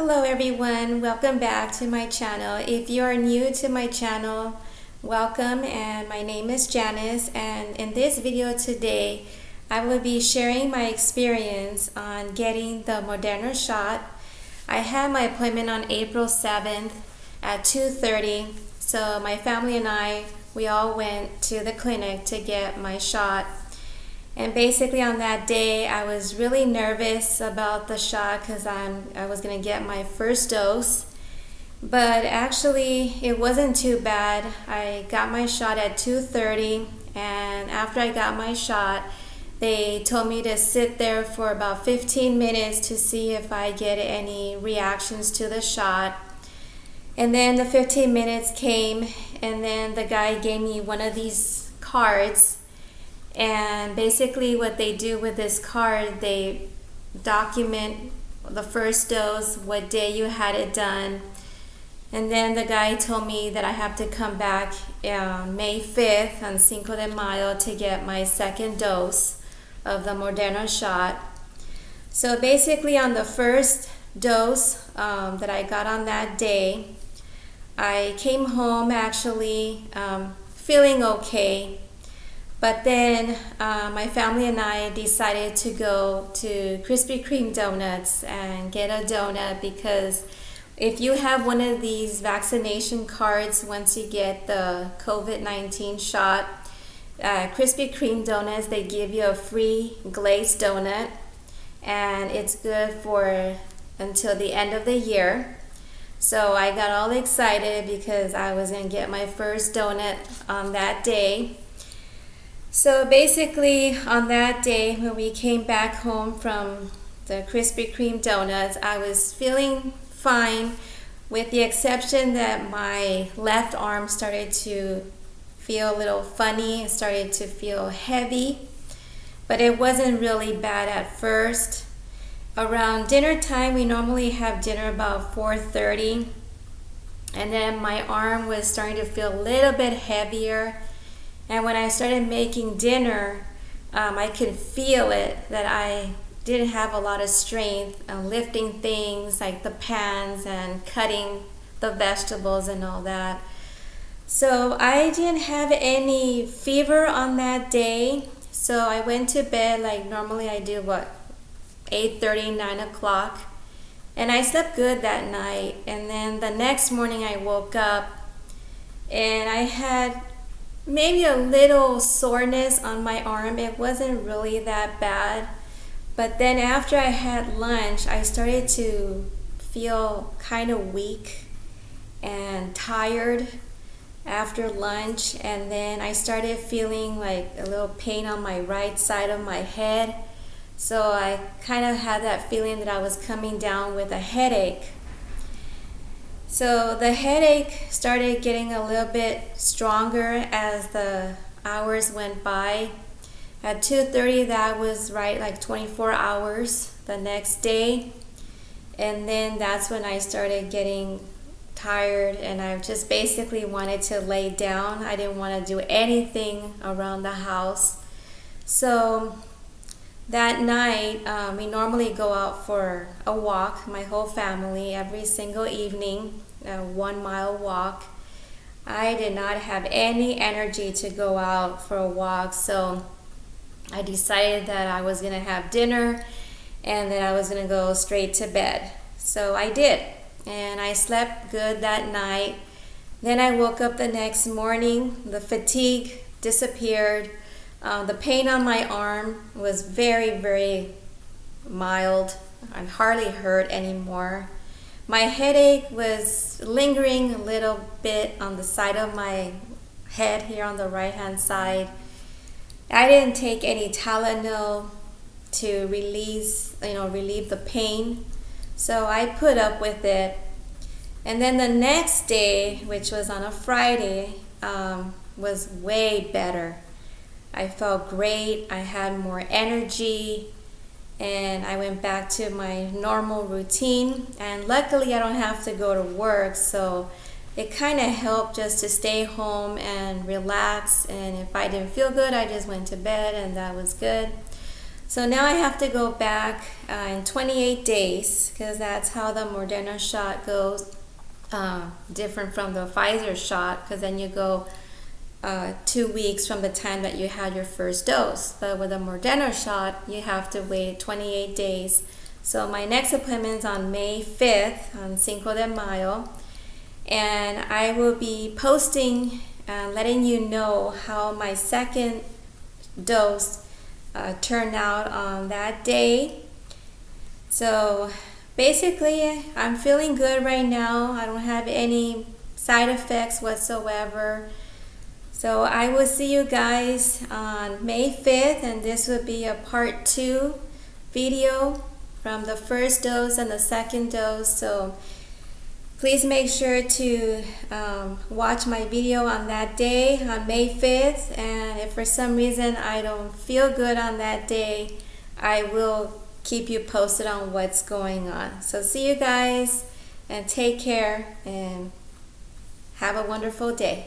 Hello everyone, welcome back to my channel. If you are new to my channel, welcome, and my name is Janice, and in this video today I will be sharing my experience on getting the Moderna shot. I had my appointment on April 7th at 2:30, so my family and we all went to the clinic to get my shot. And basically on that day, I was really nervous about the shot because I was going to get my first dose. But actually, it wasn't too bad. I got my shot at 2:30, and after I got my shot, they told me to sit there for about 15 minutes to see if I get any reactions to the shot. And then the 15 minutes came, and then the guy gave me one of these cards. And basically what they do with this card, they document the first dose, what day you had it done. And then the guy told me that I have to come back May 5th on Cinco de Mayo to get my second dose of the Moderna shot. So basically on the first dose that I got on that day, I came home actually feeling okay. But then my family and I decided to go to Krispy Kreme Donuts and get a donut, because if you have one of these vaccination cards once you get the COVID-19 shot, Krispy Kreme Donuts, they give you a free glazed donut, and it's good for until the end of the year. So I got all excited because I was going to get my first donut on that day. So basically on that day when we came back home from the Krispy Kreme Donuts, I was feeling fine, with the exception that my left arm started to feel a little funny. It started to feel heavy, but it wasn't really bad at first. Around dinner time, we normally have dinner about 4:30, and then my arm was starting to feel a little bit heavier. And when I started making dinner, I could feel it, that I didn't have a lot of strength lifting things like the pans and cutting the vegetables and all that. So I didn't have any fever on that day. So I went to bed like normally I do, 8:30, 9 o'clock. And I slept good that night. And then the next morning I woke up and I had maybe a little soreness on my arm. It wasn't really that bad. But then after I had lunch, I started to feel kind of weak and tired after lunch. And then I started feeling like a little pain on my right side of my head. So I kind of had that feeling that I was coming down with a headache. So the headache started getting a little bit stronger as the hours went by. At 2:30, that was right like 24 hours the next day. And then that's when I started getting tired, and I just basically wanted to lay down. I didn't want to do anything around the house. So that night, we normally go out for a walk, my whole family, every single evening, a 1-mile walk. I did not have any energy to go out for a walk, so I decided that I was going to have dinner and that I was going to go straight to bed. So I did, and I slept good that night. Then I woke up the next morning, the fatigue disappeared. The pain on my arm was very, very mild. I hardly hurt anymore. My headache was lingering a little bit on the side of my head here on the right-hand side. I didn't take any Tylenol to relieve the pain. So I put up with it. And then the next day, which was on a Friday, was way better. I felt great, I had more energy, and I went back to my normal routine. And luckily I don't have to go to work, so it kind of helped just to stay home and relax. And if I didn't feel good, I just went to bed, and that was good. So now I have to go back in 28 days because that's how the Moderna shot goes, different from the Pfizer shot, because then you go 2 weeks from the time that you had your first dose. But with a Moderna shot, you have to wait 28 days. So my next appointment is on May 5th, on Cinco de Mayo, and I will be posting and letting you know how my second dose turned out on that day. So basically, I'm feeling good right now. I don't have any side effects whatsoever. So I will see you guys on May 5th, and this will be a part 2 video from the first dose and the second dose. So please make sure to watch my video on that day, on May 5th. And if for some reason I don't feel good on that day, I will keep you posted on what's going on. So see you guys, and take care, and have a wonderful day.